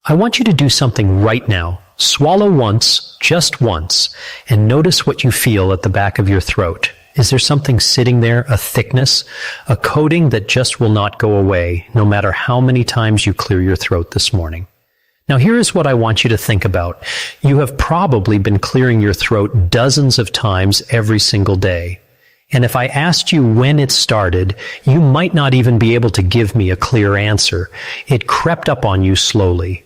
I want you to do something right now. Swallow once, just once, and notice what you feel at the back of your throat. Is there something sitting there, a thickness, a coating that just will not go away, no matter how many times you clear your throat this morning? Now, here is what I want you to think about. You have probably been clearing your throat dozens of times every single day. And if I asked you when it started, you might not even be able to give me a clear answer. It crept up on you slowly.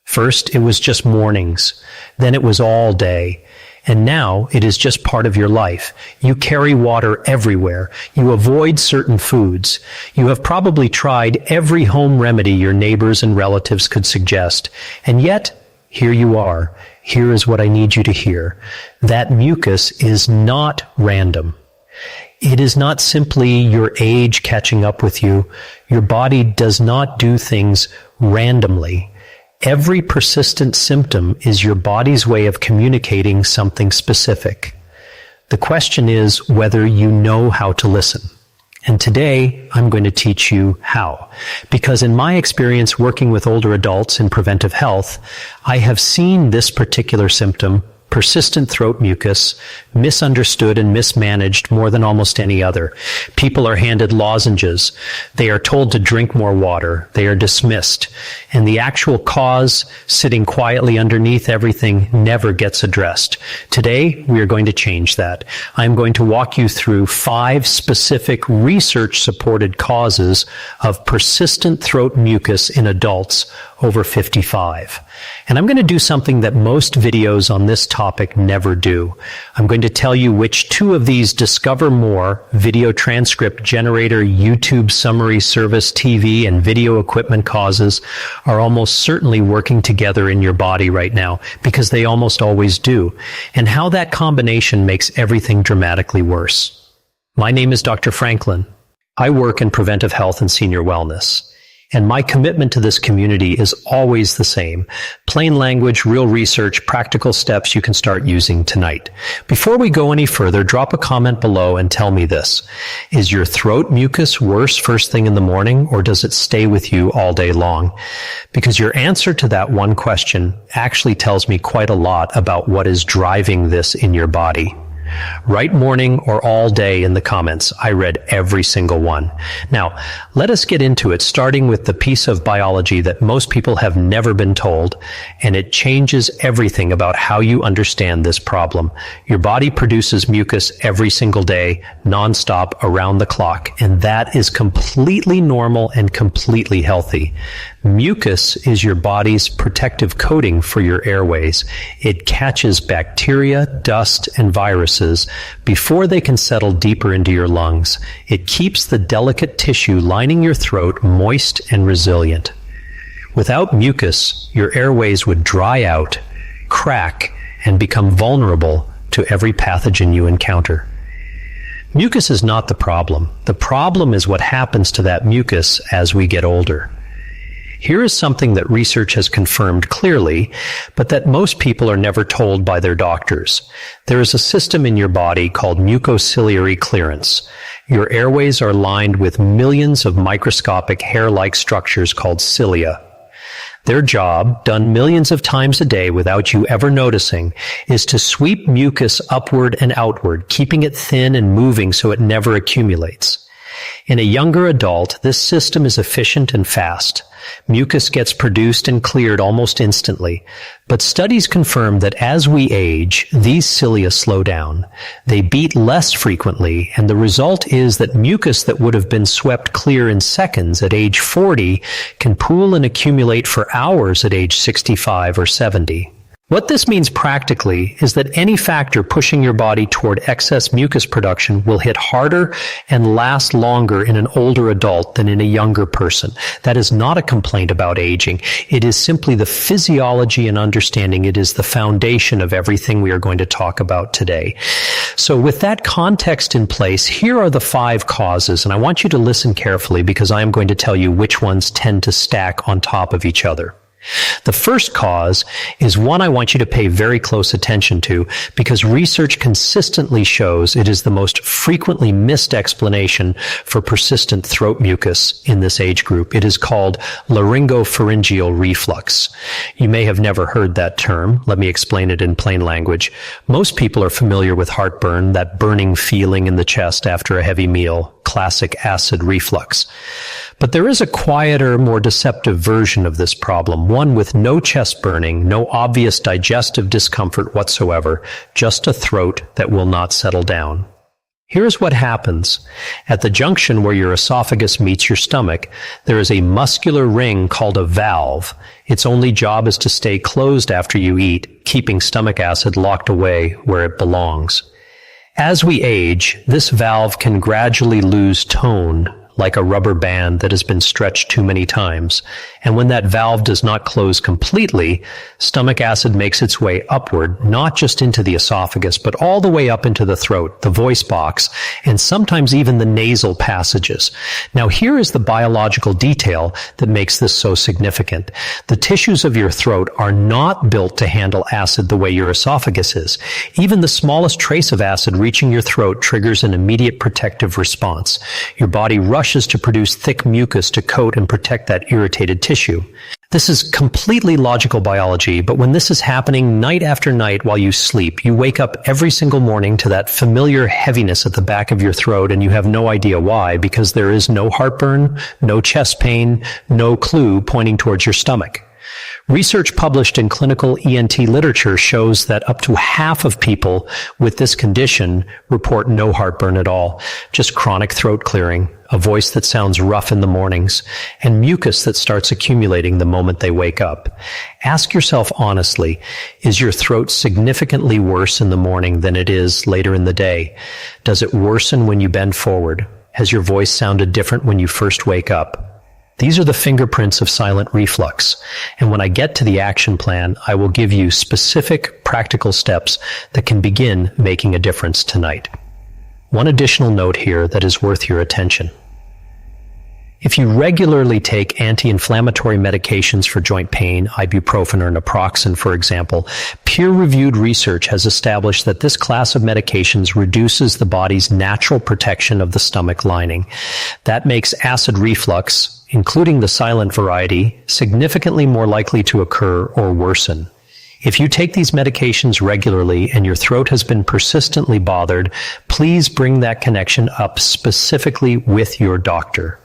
First, it was just mornings. Then it was all day. And now it is just part of your life. You carry water everywhere. You avoid certain foods. You have probably tried every home remedy your neighbors and relatives could suggest. And yet, here you are. Here is what I need you to hear. That mucus is not random. It is not simply your age catching up with you. Your body does not do things randomly. Every persistent symptom is your body's way of communicating something specific. The question is whether you know how to listen. And today, I'm going to teach you how. Because in my experience working with older adults in preventive health, I have seen this particular symptom, persistent throat mucus, misunderstood and mismanaged more than almost any other. People are handed lozenges. They are told to drink more water. They are dismissed. And the actual cause, sitting quietly underneath everything, never gets addressed. Today, we are going to change that. I'm going to walk you through 5 specific research-supported causes of persistent throat mucus in adults over 55. And I'm going to do something that most videos on this topic never do. I'm going to tell you which 2 of these Discover More video transcript generator, YouTube summary service, TV, and video equipment causes are almost certainly working together in your body right now, because they almost always do, and how that combination makes everything dramatically worse. My name is Dr. Franklin. I work in preventive health and senior wellness. And my commitment to this community is always the same. Plain language, real research, practical steps you can start using tonight. Before we go any further, drop a comment below and tell me this. Is your throat mucus worse first thing in the morning, or does it stay with you all day long? Because your answer to that one question actually tells me quite a lot about what is driving this in your body. Write morning or all day in the comments. I read every single one. Now, let us get into it, starting with the piece of biology that most people have never been told, and it changes everything about how you understand this problem. Your body produces mucus every single day, nonstop, around the clock, and that is completely normal and completely healthy. Mucus is your body's protective coating for your airways. It catches bacteria, dust, and viruses before they can settle deeper into your lungs. It keeps the delicate tissue lining your throat moist and resilient. Without mucus, your airways would dry out, crack, and become vulnerable to every pathogen you encounter. Mucus is not the problem. The problem is what happens to that mucus as we get older. Here is something that research has confirmed clearly, but that most people are never told by their doctors. There is a system in your body called mucociliary clearance. Your airways are lined with millions of microscopic hair-like structures called cilia. Their job, done millions of times a day without you ever noticing, is to sweep mucus upward and outward, keeping it thin and moving so it never accumulates. In a younger adult, this system is efficient and fast. Mucus gets produced and cleared almost instantly. But studies confirm that as we age, these cilia slow down. They beat less frequently, and the result is that mucus that would have been swept clear in seconds at age 40 can pool and accumulate for hours at age 65 or 70. What this means practically is that any factor pushing your body toward excess mucus production will hit harder and last longer in an older adult than in a younger person. That is not a complaint about aging. It is simply the physiology and understanding. It is the foundation of everything we are going to talk about today. So with that context in place, here are the 5 causes, and I want you to listen carefully because I am going to tell you which ones tend to stack on top of each other. The first cause is one I want you to pay very close attention to because research consistently shows it is the most frequently missed explanation for persistent throat mucus in this age group. It is called laryngopharyngeal reflux. You may have never heard that term. Let me explain it in plain language. Most people are familiar with heartburn, that burning feeling in the chest after a heavy meal, classic acid reflux. But there is a quieter, more deceptive version of this problem, one with no chest burning, no obvious digestive discomfort whatsoever, just a throat that will not settle down. Here's what happens. At the junction where your esophagus meets your stomach, there is a muscular ring called a valve. Its only job is to stay closed after you eat, keeping stomach acid locked away where it belongs. As we age, this valve can gradually lose tone, like a rubber band that has been stretched too many times. And when that valve does not close completely, stomach acid makes its way upward, not just into the esophagus, but all the way up into the throat, the voice box, and sometimes even the nasal passages. Now here is the biological detail that makes this so significant. The tissues of your throat are not built to handle acid the way your esophagus is. Even the smallest trace of acid reaching your throat triggers an immediate protective response. Your body rushes to produce thick mucus to coat and protect that irritated tissue. This is completely logical biology, but when this is happening night after night while you sleep, you wake up every single morning to that familiar heaviness at the back of your throat and you have no idea why, because there is no heartburn, no chest pain, no clue pointing towards your stomach. Research published in clinical ENT literature shows that up to half of people with this condition report no heartburn at all, just chronic throat clearing, a voice that sounds rough in the mornings, and mucus that starts accumulating the moment they wake up. Ask yourself honestly, is your throat significantly worse in the morning than it is later in the day? Does it worsen when you bend forward? Has your voice sounded different when you first wake up? These are the fingerprints of silent reflux, and when I get to the action plan, I will give you specific, practical steps that can begin making a difference tonight. One additional note here that is worth your attention. If you regularly take anti-inflammatory medications for joint pain, ibuprofen or naproxen, for example, peer-reviewed research has established that this class of medications reduces the body's natural protection of the stomach lining. That makes acid reflux, including the silent variety, significantly more likely to occur or worsen. If you take these medications regularly and your throat has been persistently bothered, please bring that connection up specifically with your doctor.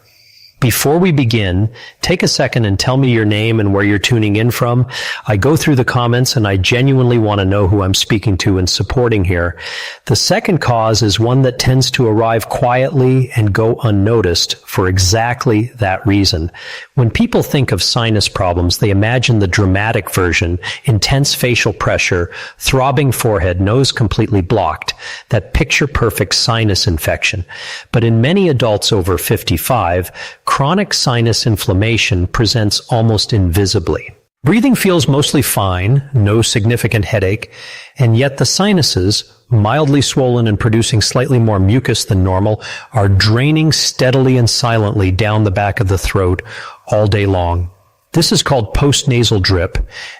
Before we begin, take a second and tell me your name and where you're tuning in from. I go through the comments and I genuinely want to know who I'm speaking to and supporting here. The second cause is one that tends to arrive quietly and go unnoticed for exactly that reason. When people think of sinus problems, they imagine the dramatic version, intense facial pressure, throbbing forehead, nose completely blocked, that picture-perfect sinus infection. But in many adults over 55, chronic sinus inflammation presents almost invisibly. Breathing feels mostly fine, no significant headache, and yet the sinuses, mildly swollen and producing slightly more mucus than normal, are draining steadily and silently down the back of the throat all day long. This is called postnasal drip,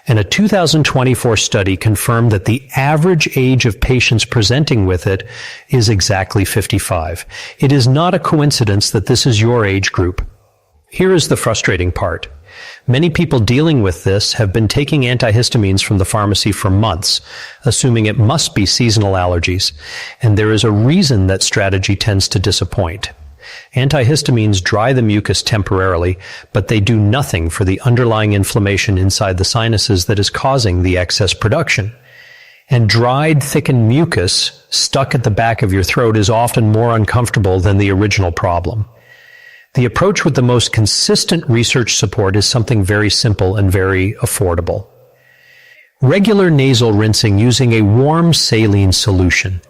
and a 2024 study confirmed that the average age of patients presenting with it is exactly 55. It is not a coincidence that this is your age group. Here is the frustrating part. Many people dealing with this have been taking antihistamines from the pharmacy for months, assuming it must be seasonal allergies, and there is a reason that strategy tends to disappoint. Antihistamines dry the mucus temporarily, but they do nothing for the underlying inflammation inside the sinuses that is causing the excess production. And dried, thickened mucus stuck at the back of your throat is often more uncomfortable than the original problem. The approach with the most consistent research support is something very simple and very affordable. Regular nasal rinsing using a warm saline solution.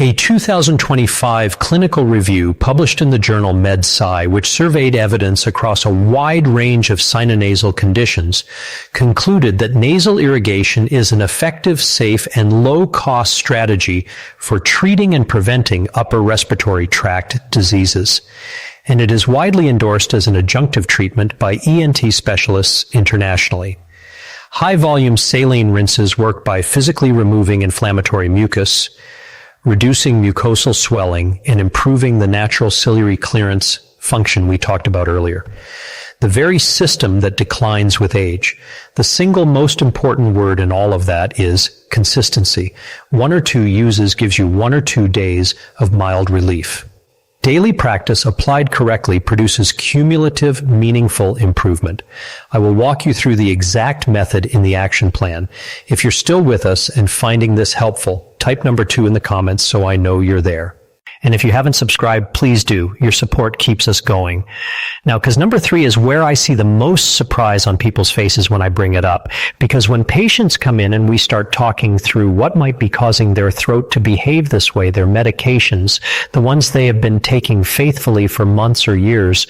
A 2025 clinical review published in the journal MedSci, which surveyed evidence across a wide range of sinonasal conditions, concluded that nasal irrigation is an effective, safe, and low-cost strategy for treating and preventing upper respiratory tract diseases. and it is widely endorsed as an adjunctive treatment by ENT specialists internationally. High-volume saline rinses work by physically removing inflammatory mucus, reducing mucosal swelling, and improving the natural ciliary clearance function we talked about earlier. The very system that declines with age. The single most important word in all of that is consistency. 1 or 2 uses gives you 1 or 2 days of mild relief. Daily practice applied correctly produces cumulative, meaningful improvement. I will walk you through the exact method in the action plan. If you're still with us and finding this helpful, type number 2 in the comments so I know you're there. And if you haven't subscribed, please do. Your support keeps us going. Now, because number 3 is where I see the most surprise on people's faces when I bring it up. Because when patients come in and we start talking through what might be causing their throat to behave this way, their medications, the ones they have been taking faithfully for months or years,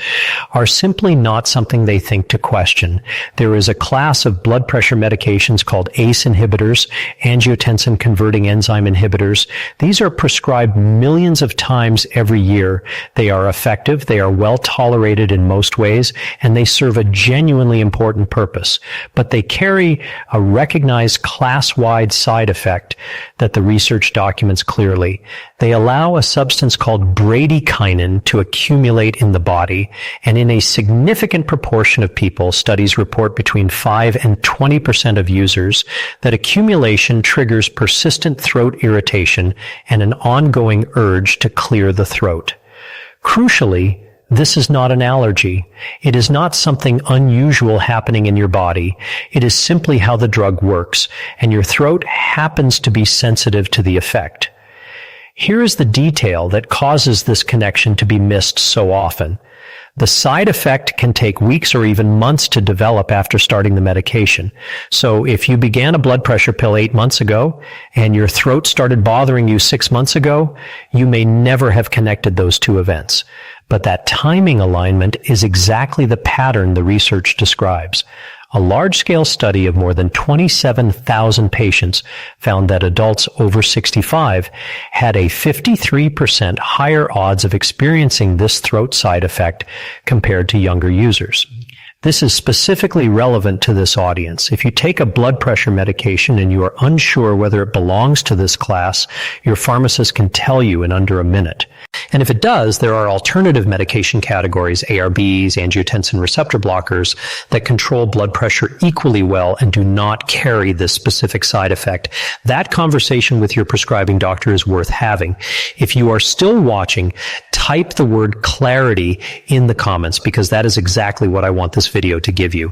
are simply not something they think to question. There is a class of blood pressure medications called ACE inhibitors, angiotensin-converting enzyme inhibitors. These are prescribed millions of times every year. They are effective, they are well tolerated in most ways, and they serve a genuinely important purpose. But they carry a recognized class-wide side effect that the research documents clearly. They allow a substance called bradykinin to accumulate in the body, and in a significant proportion of people, studies report between 5 and 20% of users, that accumulation triggers persistent throat irritation and an ongoing urge to clear the throat. Crucially, this is not an allergy. It is not something unusual happening in your body. It is simply how the drug works, and your throat happens to be sensitive to the effect. Here is the detail that causes this connection to be missed so often. The side effect can take weeks or even months to develop after starting the medication. So if you began a blood pressure pill 8 months ago and your throat started bothering you 6 months ago, you may never have connected those 2 events. But that timing alignment is exactly the pattern the research describes. A large-scale study of more than 27,000 patients found that adults over 65 had a 53% higher odds of experiencing this throat side effect compared to younger users. This is specifically relevant to this audience. If you take a blood pressure medication and you are unsure whether it belongs to this class, your pharmacist can tell you in under a minute. And if it does, there are alternative medication categories, ARBs, angiotensin receptor blockers, that control blood pressure equally well and do not carry this specific side effect. That conversation with your prescribing doctor is worth having. If you are still watching, type the word clarity in the comments, because that is exactly what I want this video to give you.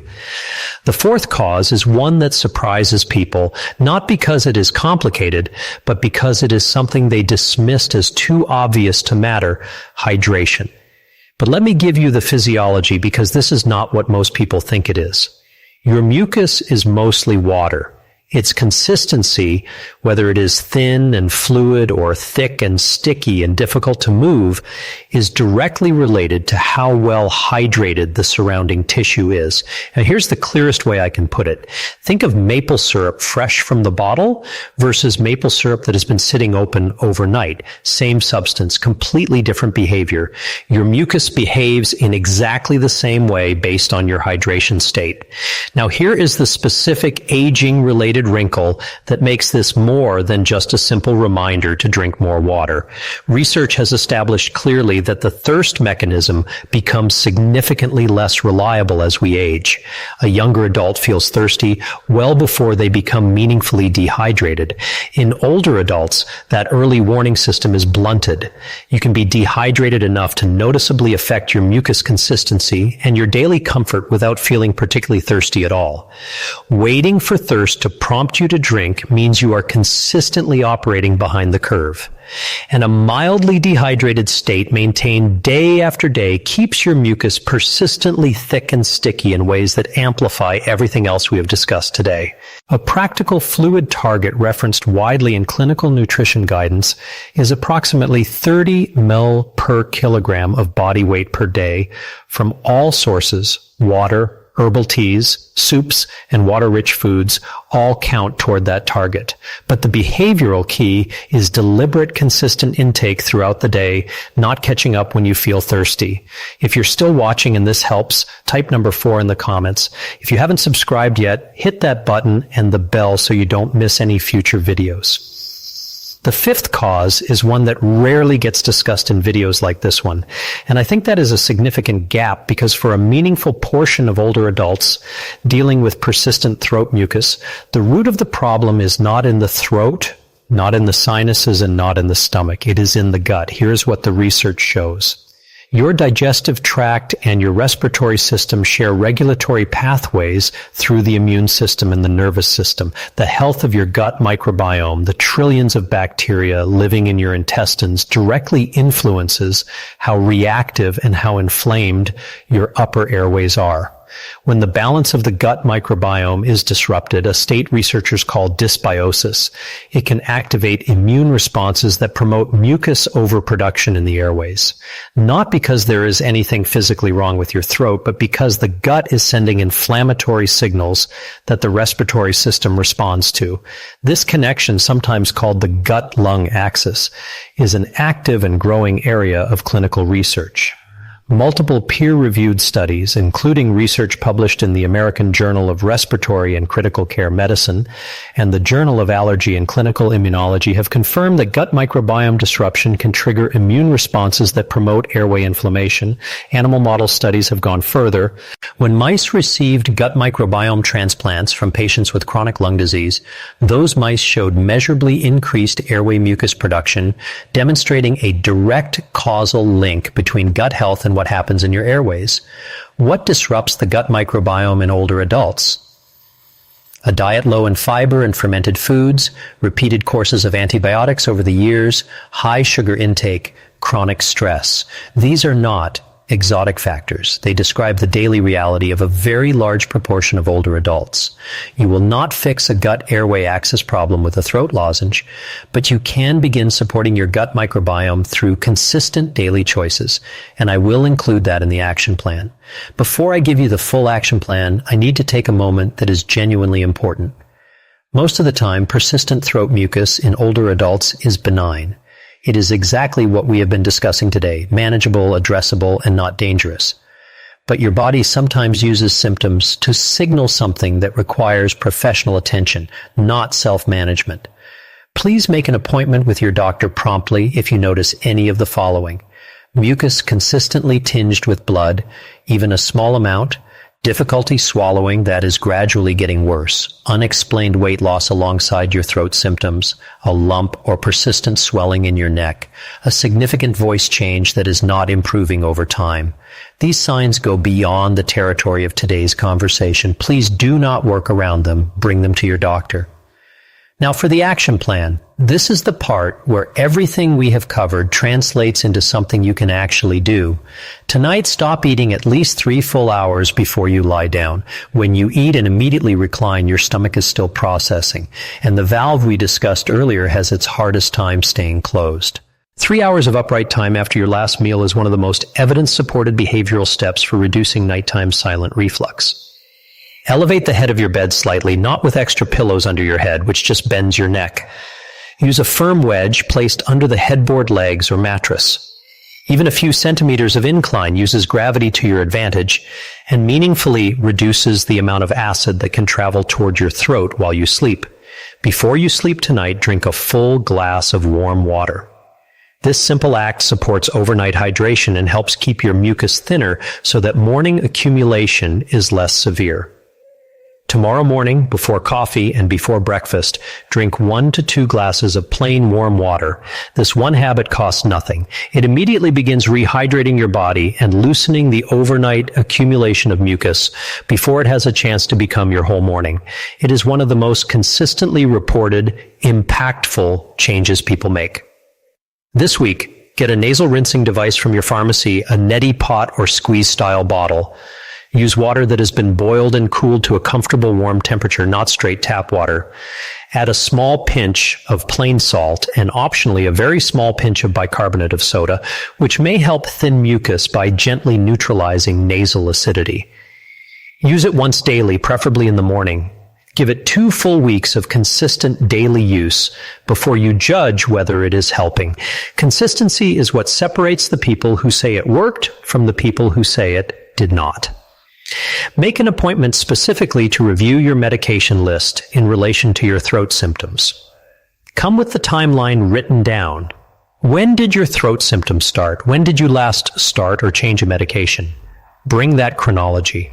The 4th cause is one that surprises people, not because it is complicated, but because it is something they dismissed as too obvious to matter: hydration. But let me give you the physiology, because this is not what most people think it is. Your mucus is mostly water. Its consistency, whether it is thin and fluid or thick and sticky and difficult to move, is directly related to how well hydrated the surrounding tissue is. Now, here's the clearest way I can put it. Think of maple syrup fresh from the bottle versus maple syrup that has been sitting open overnight. Same substance, completely different behavior. Your mucus behaves in exactly the same way based on your hydration state. Now, here is the specific aging-related wrinkle that makes this more than just a simple reminder to drink more water. Research has established clearly that the thirst mechanism becomes significantly less reliable as we age. A younger adult feels thirsty well before they become meaningfully dehydrated. In older adults, that early warning system is blunted. You can be dehydrated enough to noticeably affect your mucus consistency and your daily comfort without feeling particularly thirsty at all. Waiting for thirst to prompt you to drink means you are consistently operating behind the curve. And a mildly dehydrated state maintained day after day keeps your mucus persistently thick and sticky in ways that amplify everything else we have discussed today. A practical fluid target referenced widely in clinical nutrition guidance is approximately 30 ml per kilogram of body weight per day from all sources: water, Herbal teas, soups, and water-rich foods all count toward that target. But the behavioral key is deliberate, consistent intake throughout the day, not catching up when you feel thirsty. If you're still watching and this helps, type number 4 in the comments. If you haven't subscribed yet, hit that button and the bell so you don't miss any future videos. The fifth cause is one that rarely gets discussed in videos like this one, and I think that is a significant gap because for a meaningful portion of older adults dealing with persistent throat mucus, the root of the problem is not in the throat, not in the sinuses, and not in the stomach. It is in the gut. Here's what the research shows. Your digestive tract and your respiratory system share regulatory pathways through the immune system and the nervous system. The health of your gut microbiome, the trillions of bacteria living in your intestines, directly influences how reactive and how inflamed your upper airways are. When the balance of the gut microbiome is disrupted, a state researchers call dysbiosis, it can activate immune responses that promote mucus overproduction in the airways. Not because there is anything physically wrong with your throat, but because the gut is sending inflammatory signals that the respiratory system responds to. This connection, sometimes called the gut-lung axis, is an active and growing area of clinical research. Multiple peer-reviewed studies, including research published in the American Journal of Respiratory and Critical Care Medicine and the Journal of Allergy and Clinical Immunology, have confirmed that gut microbiome disruption can trigger immune responses that promote airway inflammation. Animal model studies have gone further. When mice received gut microbiome transplants from patients with chronic lung disease, those mice showed measurably increased airway mucus production, demonstrating a direct causal link between gut health and what happens in your airways. What disrupts the gut microbiome in older adults? A diet low in fiber and fermented foods, repeated courses of antibiotics over the years, high sugar intake, chronic stress. These are not exotic factors. They describe the daily reality of a very large proportion of older adults. You will not fix a gut airway axis problem with a throat lozenge, but you can begin supporting your gut microbiome through consistent daily choices, and I will include that in the action plan. Before I give you the full action plan, I need to take a moment that is genuinely important. Most of the time, persistent throat mucus in older adults is benign. It is exactly what we have been discussing today, manageable, addressable, and not dangerous. But your body sometimes uses symptoms to signal something that requires professional attention, not self-management. Please make an appointment with your doctor promptly if you notice any of the following: mucus consistently tinged with blood, even a small amount, difficulty swallowing that is gradually getting worse, unexplained weight loss alongside your throat symptoms, a lump or persistent swelling in your neck, a significant voice change that is not improving over time. These signs go beyond the territory of today's conversation. Please do not work around them. Bring them to your doctor. Now for the action plan. This is the part where everything we have covered translates into something you can actually do. Tonight, stop eating at least 3 full hours before you lie down. When you eat and immediately recline, your stomach is still processing, and the valve we discussed earlier has its hardest time staying closed. 3 hours of upright time after your last meal is one of the most evidence-supported behavioral steps for reducing nighttime silent reflux. Elevate the head of your bed slightly, not with extra pillows under your head, which just bends your neck. Use a firm wedge placed under the headboard legs or mattress. Even a few centimeters of incline uses gravity to your advantage and meaningfully reduces the amount of acid that can travel toward your throat while you sleep. Before you sleep tonight, drink a full glass of warm water. This simple act supports overnight hydration and helps keep your mucus thinner so that morning accumulation is less severe. Tomorrow morning, before coffee and before breakfast, drink 1 to 2 glasses of plain warm water. This one habit costs nothing. It immediately begins rehydrating your body and loosening the overnight accumulation of mucus before it has a chance to become your whole morning. It is one of the most consistently reported, impactful changes people make. This week, get a nasal rinsing device from your pharmacy, a neti pot or squeeze-style bottle. Use water that has been boiled and cooled to a comfortable warm temperature, not straight tap water. Add a small pinch of plain salt and optionally a very small pinch of bicarbonate of soda, which may help thin mucus by gently neutralizing nasal acidity. Use it once daily, preferably in the morning. Give it 2 full weeks of consistent daily use before you judge whether it is helping. Consistency is what separates the people who say it worked from the people who say it did not. Make an appointment specifically to review your medication list in relation to your throat symptoms. Come with the timeline written down. When did your throat symptoms start? When did you last start or change a medication? Bring that chronology.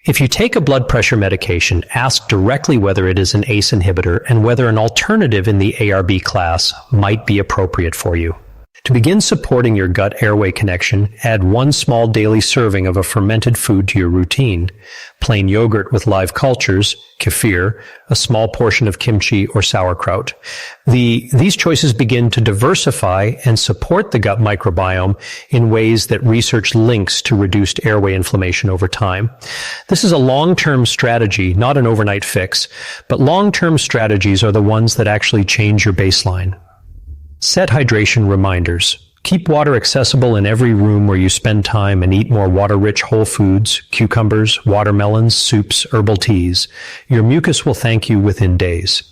If you take a blood pressure medication, ask directly whether it is an ACE inhibitor and whether an alternative in the ARB class might be appropriate for you. To begin supporting your gut-airway connection, add 1 small daily serving of a fermented food to your routine. Plain yogurt with live cultures, kefir, a small portion of kimchi or sauerkraut. These choices begin to diversify and support the gut microbiome in ways that research links to reduced airway inflammation over time. This is a long-term strategy, not an overnight fix, but long-term strategies are the ones that actually change your baseline. Set hydration reminders. Keep water accessible in every room where you spend time and eat more water-rich whole foods, cucumbers, watermelons, soups, herbal teas. Your mucus will thank you within days.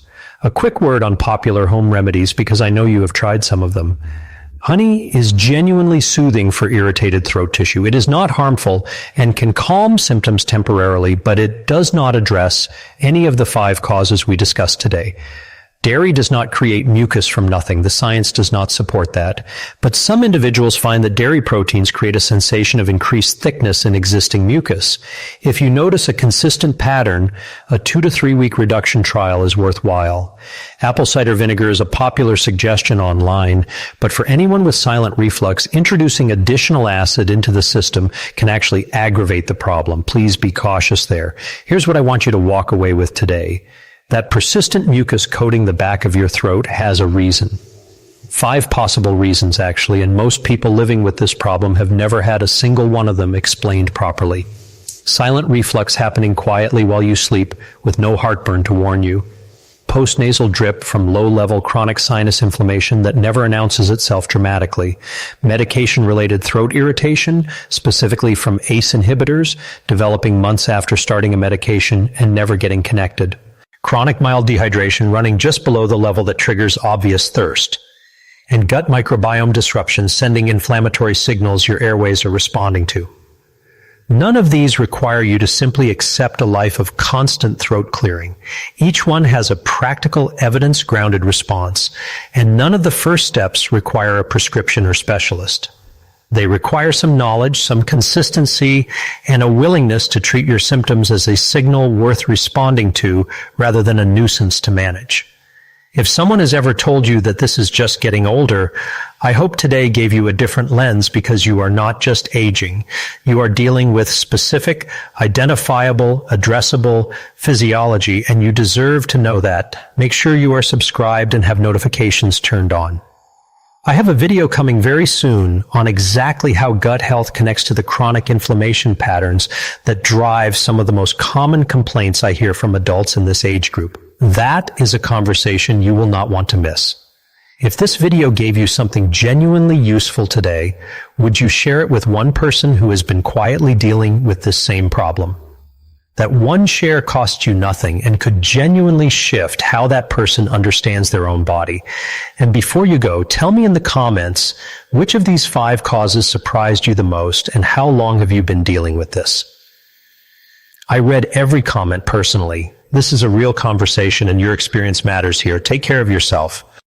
A quick word on popular home remedies because I know you have tried some of them. Honey is genuinely soothing for irritated throat tissue. It is not harmful and can calm symptoms temporarily, but it does not address any of the 5 causes we discussed today. Dairy does not create mucus from nothing. The science does not support that. But some individuals find that dairy proteins create a sensation of increased thickness in existing mucus. If you notice a consistent pattern, a 2 to 3 week reduction trial is worthwhile. Apple cider vinegar is a popular suggestion online, but for anyone with silent reflux, introducing additional acid into the system can actually aggravate the problem. Please be cautious there. Here's what I want you to walk away with today. That persistent mucus coating the back of your throat has a reason. 5 possible reasons, actually, and most people living with this problem have never had a single one of them explained properly. Silent reflux happening quietly while you sleep with no heartburn to warn you. Postnasal drip from low-level chronic sinus inflammation that never announces itself dramatically. Medication-related throat irritation, specifically from ACE inhibitors, developing months after starting a medication and never getting connected. Chronic mild dehydration running just below the level that triggers obvious thirst, and gut microbiome disruption sending inflammatory signals your airways are responding to. None of these require you to simply accept a life of constant throat clearing. Each one has a practical, evidence-grounded response, and none of the first steps require a prescription or specialist. They require some knowledge, some consistency, and a willingness to treat your symptoms as a signal worth responding to rather than a nuisance to manage. If someone has ever told you that this is just getting older, I hope today gave you a different lens because you are not just aging. You are dealing with specific, identifiable, addressable physiology, and you deserve to know that. Make sure you are subscribed and have notifications turned on. I have a video coming very soon on exactly how gut health connects to the chronic inflammation patterns that drive some of the most common complaints I hear from adults in this age group. That is a conversation you will not want to miss. If this video gave you something genuinely useful today, would you share it with one person who has been quietly dealing with this same problem? That one share costs you nothing and could genuinely shift how that person understands their own body. And before you go, tell me in the comments which of these 5 causes surprised you the most and how long have you been dealing with this? I read every comment personally. This is a real conversation and your experience matters here. Take care of yourself.